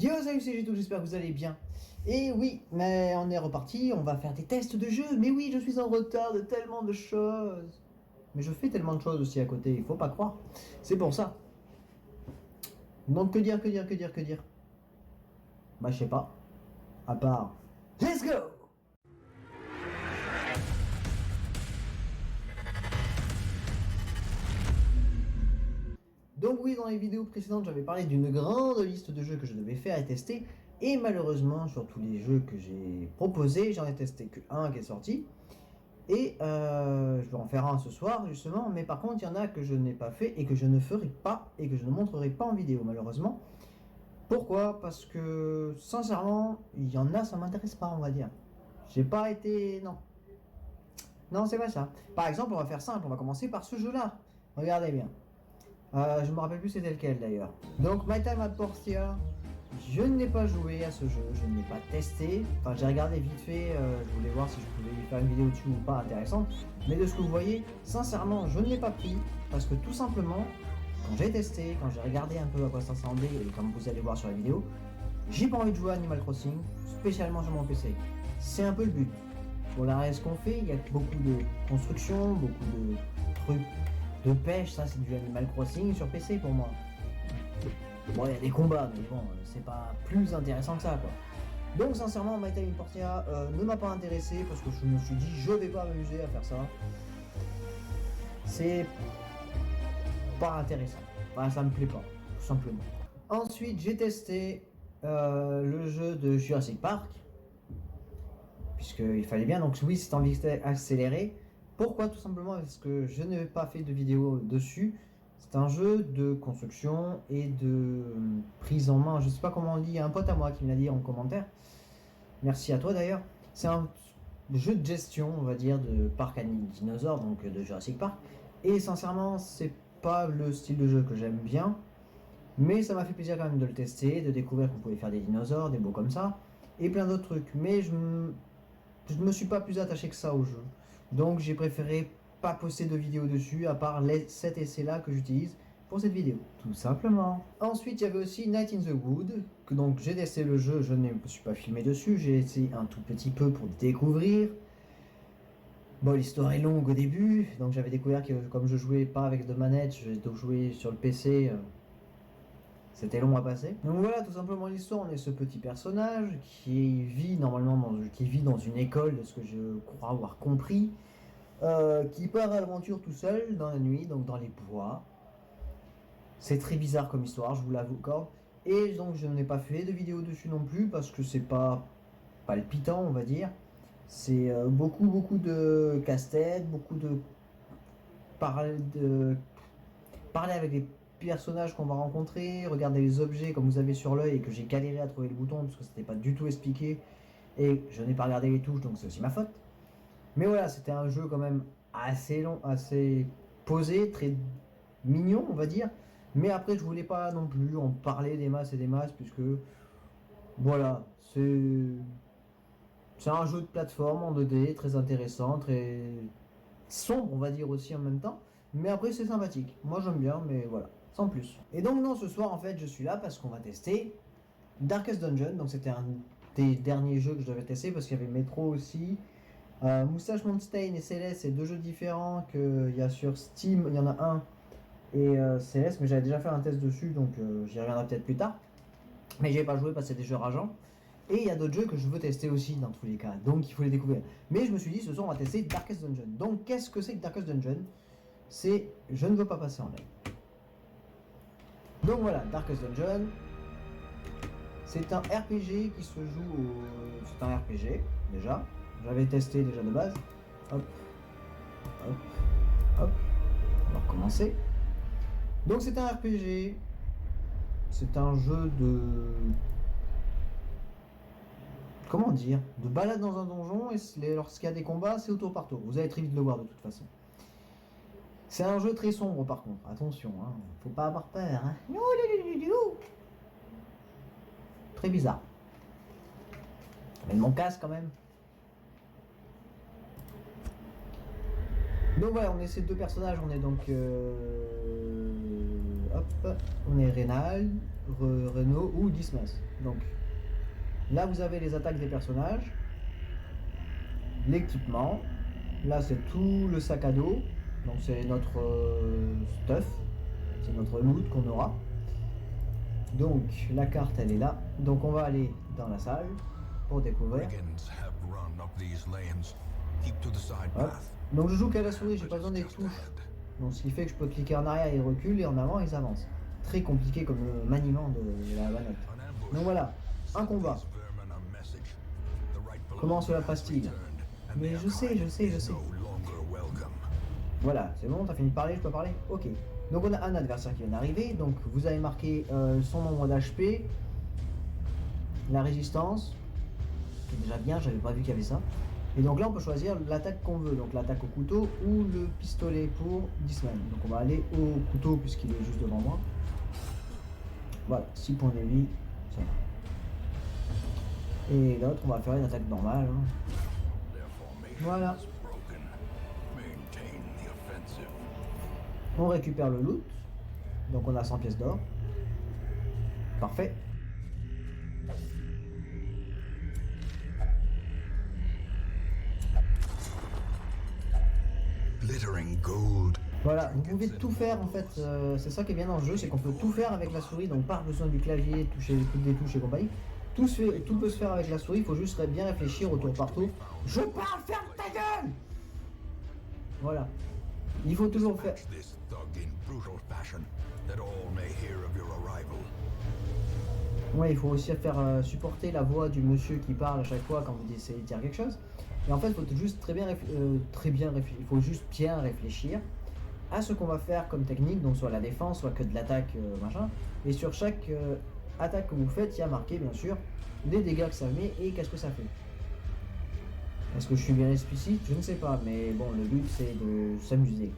Yo, salut, c'est Géto, j'espère que vous allez bien. Et oui, mais on est reparti, on va faire des tests de jeu. Mais oui, je suis en retard de tellement de choses. Mais je fais tellement de choses aussi à côté, il faut pas croire. C'est pour ça. Donc que dire. Bah je sais pas. À part. Let's go! Donc oui, dans les vidéos précédentes, j'avais parlé d'une grande liste de jeux que je devais faire et tester. Et malheureusement, sur tous les jeux que j'ai proposés, j'en ai testé que un qui est sorti. Et je vais en faire un ce soir justement, mais par contre il y en a que je n'ai pas fait et que je ne ferai pas et que je ne montrerai pas en vidéo malheureusement. Pourquoi? Parce que sincèrement, il y en a, ça m'intéresse pas, on va dire. J'ai pas été... Non. Non, c'est pas ça. Par exemple, on va faire simple, on va commencer par ce jeu-là. Regardez bien. Je me rappelle plus c'était lequel d'ailleurs. Donc My Time at Portia, je n'ai pas joué à ce jeu, je ne l'ai pas testé. Enfin, j'ai regardé vite fait, je voulais voir si je pouvais faire une vidéo dessus ou pas intéressante. Mais de ce que vous voyez, sincèrement, je ne l'ai pas pris parce que tout simplement, quand j'ai testé, quand j'ai regardé un peu à quoi ça ressemblait, et comme vous allez voir sur la vidéo, j'ai pas envie de jouer à Animal Crossing, spécialement sur mon PC. C'est un peu le but. Pour la ce qu'on fait, il y a beaucoup de construction, beaucoup de trucs de pêche, ça c'est du Animal Crossing sur PC pour moi. Bon, il y a des combats, mais bon, c'est pas plus intéressant que ça, quoi. Donc, sincèrement, My Time in Portia ne m'a pas intéressé parce que je me suis dit, je vais pas m'amuser à faire ça. C'est pas intéressant. Enfin, ça me plaît pas, tout simplement. Ensuite, j'ai testé le jeu de Jurassic Park, puisqu'il fallait bien. Donc, oui, c'est en vitesse accélérée. Pourquoi? Tout simplement parce que je n'ai pas fait de vidéo dessus. C'est un jeu de construction et de prise en main. Je sais pas comment on dit. Il y a un pote à moi qui me l'a dit en commentaire. Merci à toi d'ailleurs. C'est un jeu de gestion, on va dire, de parc à dinosaures, donc de Jurassic Park. Et sincèrement, c'est pas le style de jeu que j'aime bien. Mais ça m'a fait plaisir quand même de le tester, de découvrir qu'on pouvait faire des dinosaures, des beaux comme ça, et plein d'autres trucs. Mais je ne me suis pas plus attaché que ça au jeu. Donc j'ai préféré pas poster de vidéo dessus, à part cet essai-là que j'utilise pour cette vidéo, tout simplement. Ensuite, il y avait aussi Night in the Wood, que donc j'ai testé le jeu, je ne me suis pas filmé dessus, j'ai essayé un tout petit peu pour découvrir. Bon, l'histoire est longue au début, donc j'avais découvert que comme je jouais pas avec de manette, je jouais sur le PC, c'était long à passer. Donc voilà, tout simplement l'histoire, on est ce petit personnage qui vit normalement qui vit dans une école, de ce que je crois avoir compris, qui part à l'aventure tout seul dans la nuit, donc dans les bois. C'est très bizarre comme histoire, je vous l'avoue encore. Et donc je n'ai pas fait de vidéo dessus non plus parce que c'est pas palpitant, on va dire. C'est beaucoup de casse-tête, beaucoup de parler avec des personnages qu'on va rencontrer, regarder les objets comme vous avez sur l'œil et que j'ai galéré à trouver le bouton parce que c'était pas du tout expliqué et je n'ai pas regardé les touches donc c'est aussi ma faute. Mais voilà, c'était un jeu quand même assez long, assez posé, très mignon on va dire. Mais après je voulais pas non plus en parler des masses et des masses puisque voilà, c'est un jeu de plateforme en 2D très intéressant, très sombre on va dire aussi en même temps. Mais après c'est sympathique. Moi j'aime bien mais voilà, sans plus. Et donc non, ce soir en fait je suis là parce qu'on va tester Darkest Dungeon. Donc c'était un des derniers jeux que je devais tester parce qu'il y avait Metro aussi. Moustache Mountain et Céleste, c'est deux jeux différents qu'il y a sur Steam. Il y en a un et Céleste, mais j'avais déjà fait un test dessus donc j'y reviendrai peut-être plus tard. Mais j'y ai pas joué parce que c'est des jeux rageants. Et il y a d'autres jeux que je veux tester aussi dans tous les cas, donc il faut les découvrir. Mais je me suis dit ce soir on va tester Darkest Dungeon. Donc qu'est-ce que c'est que Darkest Dungeon? C'est je ne veux pas passer en live. Donc voilà, Darkest Dungeon, c'est un RPG qui se joue au... C'est un RPG, déjà. J'avais testé déjà de base. Hop, hop, hop. On va recommencer. Donc c'est un RPG. C'est un jeu de... Comment dire? De balade dans un donjon et lorsqu'il y a des combats, c'est au tour par tour. Vous allez très vite le voir de toute façon. C'est un jeu très sombre par contre. Attention, hein. Faut pas avoir peur. Hein. Très bizarre. Mais mon casque quand même. Donc voilà, on est ces deux personnages, on est donc... Hop. on est Rénal, Renault ou Dismas. Donc là vous avez les attaques des personnages, l'équipement. Là c'est tout le sac à dos. Donc c'est notre stuff, c'est notre loot qu'on aura. Donc la carte elle est là. Donc on va aller dans la salle pour découvrir. Hop. Donc je joue qu'à la souris, j'ai pas besoin des touches. Donc ce qui fait que je peux cliquer en arrière, ils reculent et en avant ils avancent. Très compliqué comme maniement de la manette. Donc voilà, un combat. Comment cela passe-t-il? Mais je sais. Voilà, c'est bon, t'as fini de parler, je peux parler? Ok. Donc on a un adversaire qui vient d'arriver, donc vous avez marqué son nombre d'HP, la résistance, qui est déjà bien, j'avais pas vu qu'il y avait ça. Et donc là on peut choisir l'attaque qu'on veut, donc l'attaque au couteau ou le pistolet pour Disman. Donc on va aller au couteau puisqu'il est juste devant moi. Voilà, 6 points de vie, ça va. Et l'autre on va faire une attaque normale. Hein. Voilà. On récupère le loot, donc on a 100 pièces d'or. Parfait. Voilà, vous pouvez tout faire en fait, c'est ça qui est bien dans le jeu, c'est qu'on peut tout faire avec la souris, donc pas besoin du clavier, toucher des touches et compagnie. Tout peut se faire avec la souris, il faut juste bien réfléchir au tour par tour. Je parle, ferme ta gueule! Voilà. Il faut toujours faire... Ouais, il faut aussi faire supporter la voix du monsieur qui parle à chaque fois quand vous essayez de dire quelque chose. Et en fait, il faut juste il faut juste bien réfléchir à ce qu'on va faire comme technique, donc soit la défense, soit que de l'attaque, machin. Et sur chaque attaque que vous faites, il y a marqué, bien sûr, les dégâts que ça met et qu'est-ce que ça fait. Est-ce que je suis bien explicite? Je ne sais pas, mais bon, le but c'est de s'amuser.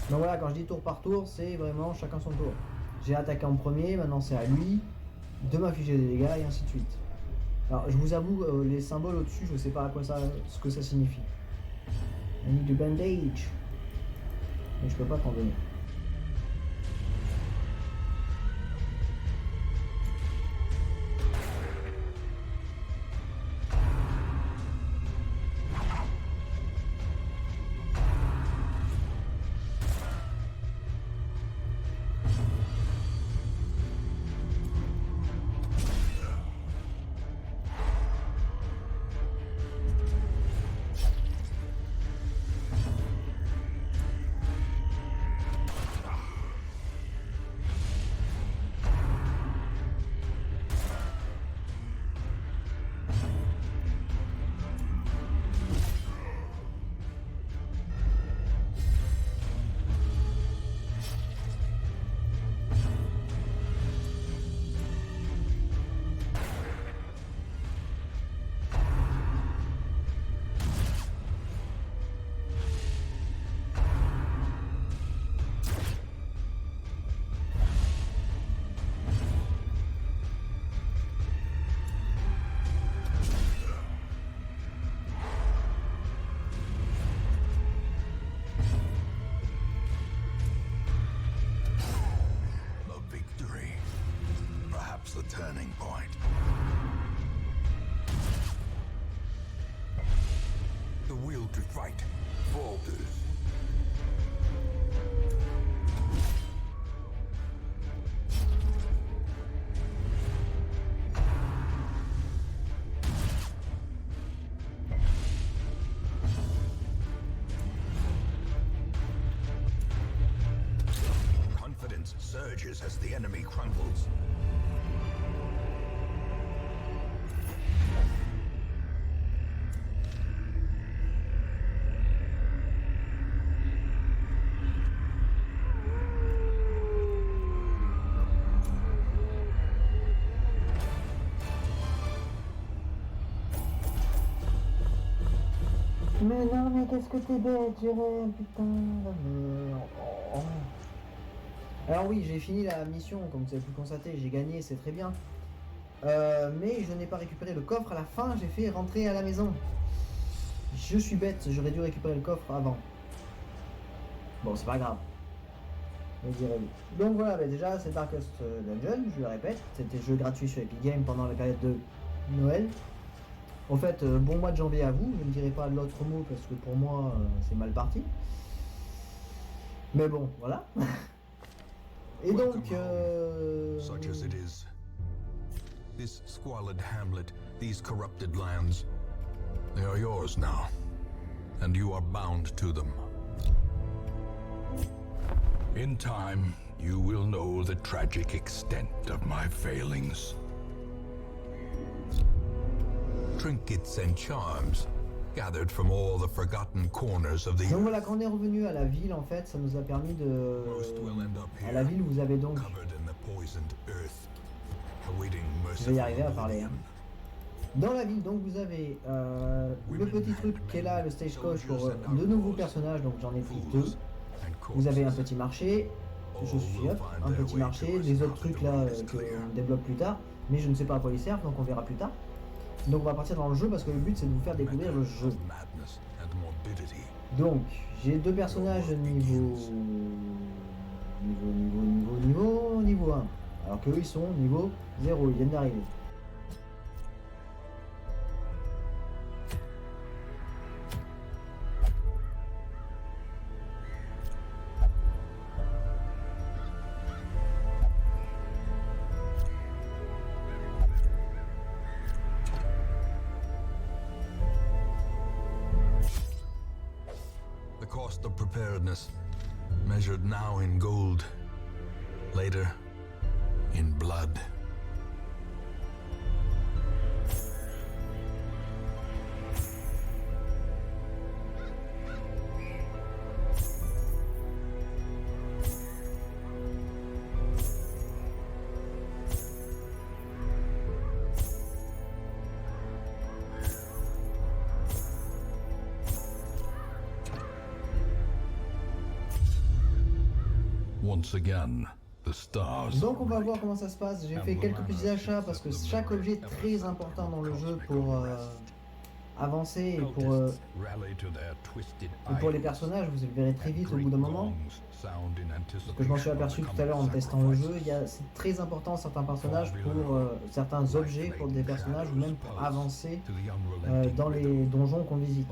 Donc voilà, quand je dis tour par tour, c'est vraiment chacun son tour. J'ai attaqué en premier, maintenant c'est à lui de m'afficher des dégâts et ainsi de suite. Alors je vous avoue, les symboles au-dessus, je ne sais pas ce que ça signifie. I need a bandage. Mais je peux pas t'en donner. Surges as the enemy crumbles. Mais non, mais qu'est-ce que t'es bête, Jérôme, putain. Oh. Alors oui, j'ai fini la mission, comme vous avez pu le constater, j'ai gagné, c'est très bien. Mais je n'ai pas récupéré le coffre à la fin, j'ai fait rentrer à la maison. Je suis bête, j'aurais dû récupérer le coffre avant. Bon, c'est pas grave. me direz-vous. Donc voilà, bah déjà c'est Darkest Dungeon, je le répète, c'était jeu gratuit sur Epic Games pendant la période de Noël. En fait, bon mois de janvier à vous, je ne dirai pas l'autre mot parce que pour moi c'est mal parti. Mais bon, voilà. Et donc... Such as it is. This squalid hamlet, these corrupted lands, they are yours now, and you are bound to them. In time, you will know the tragic extent of my failings. Trinkets and charms, gathered from all the forgotten corners of the Donc voilà, quand on est revenu à la ville, en fait, ça nous a permis de... À la ville, vous avez donc... Je vais y arriver à parler. Hein. Dans la ville, donc, vous avez le petit truc qui est là, le stagecoach pour de nouveaux personnages, donc j'en ai pris 2. Vous avez un petit marché, je suis hop, un petit marché, des autres trucs là qu'on développe plus tard, mais je ne sais pas à quoi ils servent, donc on verra plus tard. Donc on va partir dans le jeu parce que le but c'est de vous faire découvrir le jeu. Donc j'ai 2 personnages niveau 1. Alors qu'eux ils sont niveau 0, ils viennent d'arriver. The cost of preparedness, measured now in gold, later in blood. Once again, the stars. Donc on va voir comment ça se passe. J'ai fait quelques petits achats parce que chaque objet est très important dans le jeu pour avancer et pour les personnages. Vous le verrez très vite au bout d'un moment. Parce que je m'en suis aperçu tout à l'heure en testant le jeu. C'est très important certains personnages pour certains objets pour des personnages ou même pour avancer dans les donjons qu'on visite.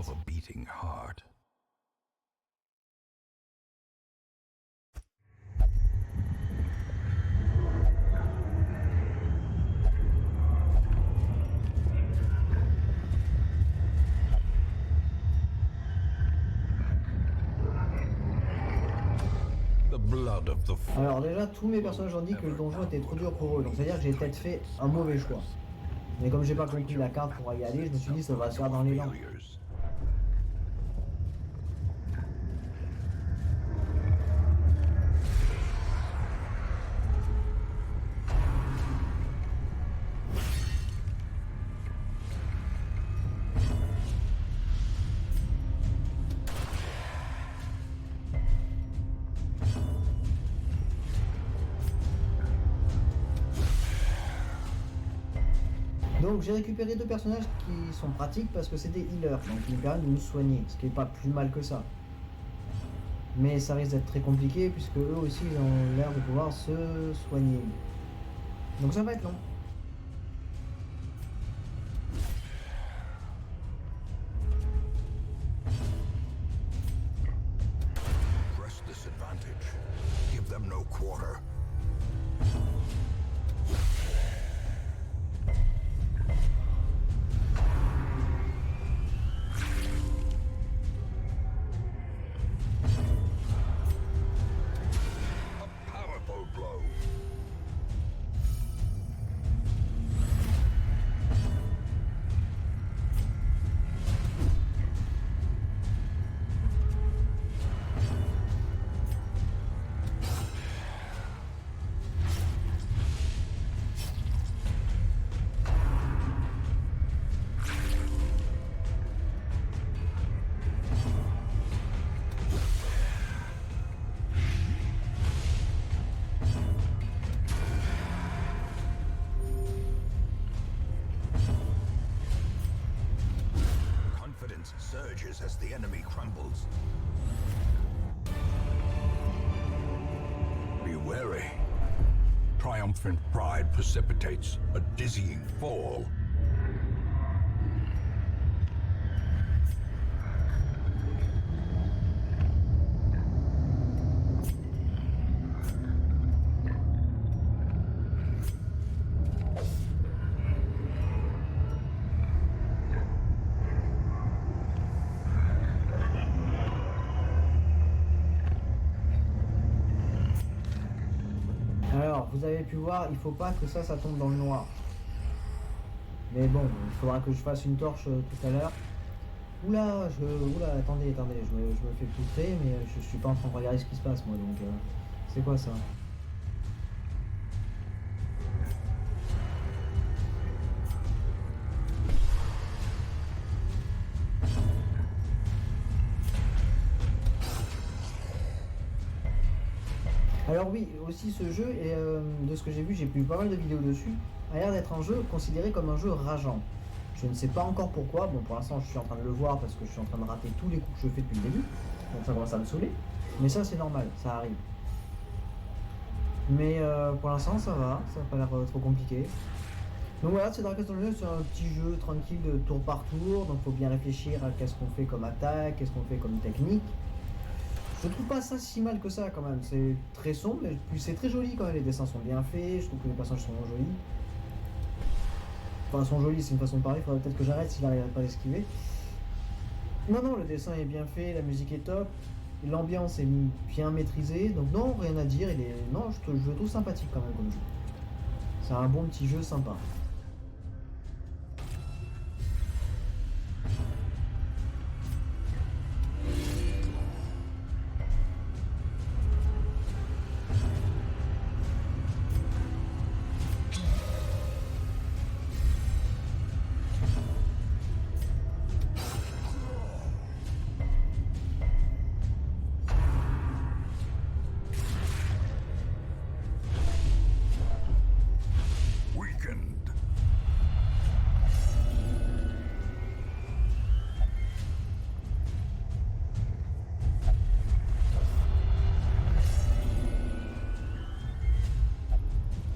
Alors déjà, tous mes personnages ont dit que le donjon était trop dur pour eux, donc c'est-à-dire que j'ai peut-être fait un mauvais choix. Mais comme j'ai pas compris la carte pour y aller, je me suis dit ça va se faire dans les dents. Donc j'ai récupéré 2 personnages qui sont pratiques parce que c'est des healers, donc ils nous permettent de nous soigner, ce qui n'est pas plus mal que ça. Mais ça risque d'être très compliqué puisque eux aussi ils ont l'air de pouvoir se soigner. Donc ça va être long. Press this advantage. Give them no quarter. Surges as the enemy crumbles. wary. Triumphant pride precipitates a dizzying fall. Alors, vous avez pu voir, il faut pas que ça tombe dans le noir. Mais bon, il faudra que je fasse une torche tout à l'heure. Oula, attendez, je me fais poutrer, mais je suis pas en train de regarder ce qui se passe moi, donc c'est quoi ça? Alors oui, aussi ce jeu, et de ce que j'ai vu, j'ai vu pas mal de vidéos dessus, a l'air d'être un jeu considéré comme un jeu rageant. Je ne sais pas encore pourquoi, bon pour l'instant je suis en train de le voir parce que je suis en train de rater tous les coups que je fais depuis le début, donc ça commence à me saouler, mais ça c'est normal, ça arrive. Mais pour l'instant ça va, ça n'a pas l'air trop compliqué. Donc voilà, c'est Darkest Dungeon, c'est un petit jeu tranquille de tour par tour, donc faut bien réfléchir à qu'est-ce qu'on fait comme attaque, qu'est-ce qu'on fait comme technique. Je trouve pas ça si mal que ça quand même, c'est très sombre, mais puis c'est très joli quand même, les dessins sont bien faits, je trouve que les personnages sont jolis. Enfin, sont jolis, c'est une façon de parler, faudrait peut-être que j'arrête s'il n'arrive pas à l'esquiver. Non, le dessin est bien fait, la musique est top, l'ambiance est bien maîtrisée, donc non, rien à dire, non, je le trouve sympathique quand même comme jeu. C'est un bon petit jeu sympa.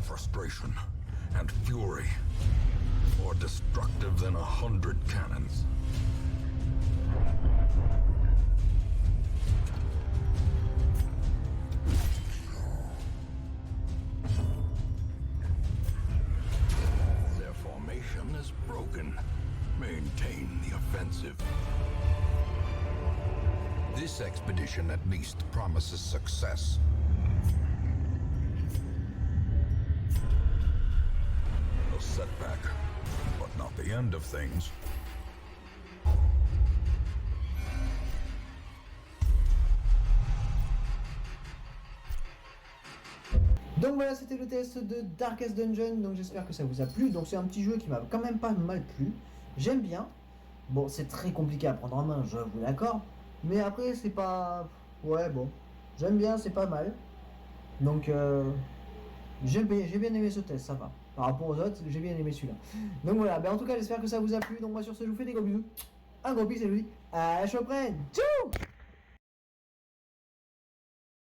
Frustration and fury, more destructive than 100 cannons. Their formation is broken. Maintain the offensive. This expedition at least promises success. A setback, but not the end of things. Donc voilà, c'était le test de Darkest Dungeon, donc j'espère que ça vous a plu. Donc c'est un petit jeu qui m'a quand même pas mal plu, j'aime bien. Bon, c'est très compliqué à prendre en main, je vous l'accorde, mais après c'est pas... Ouais bon, j'aime bien, c'est pas mal. Donc j'ai bien aimé ce test, ça va. Par rapport aux autres, j'ai bien aimé celui-là. Donc voilà, en tout cas j'espère que ça vous a plu. Donc moi sur ce je vous fais des gros bisous. Un gros bisou et je vous dis à la prochaine. Ciao.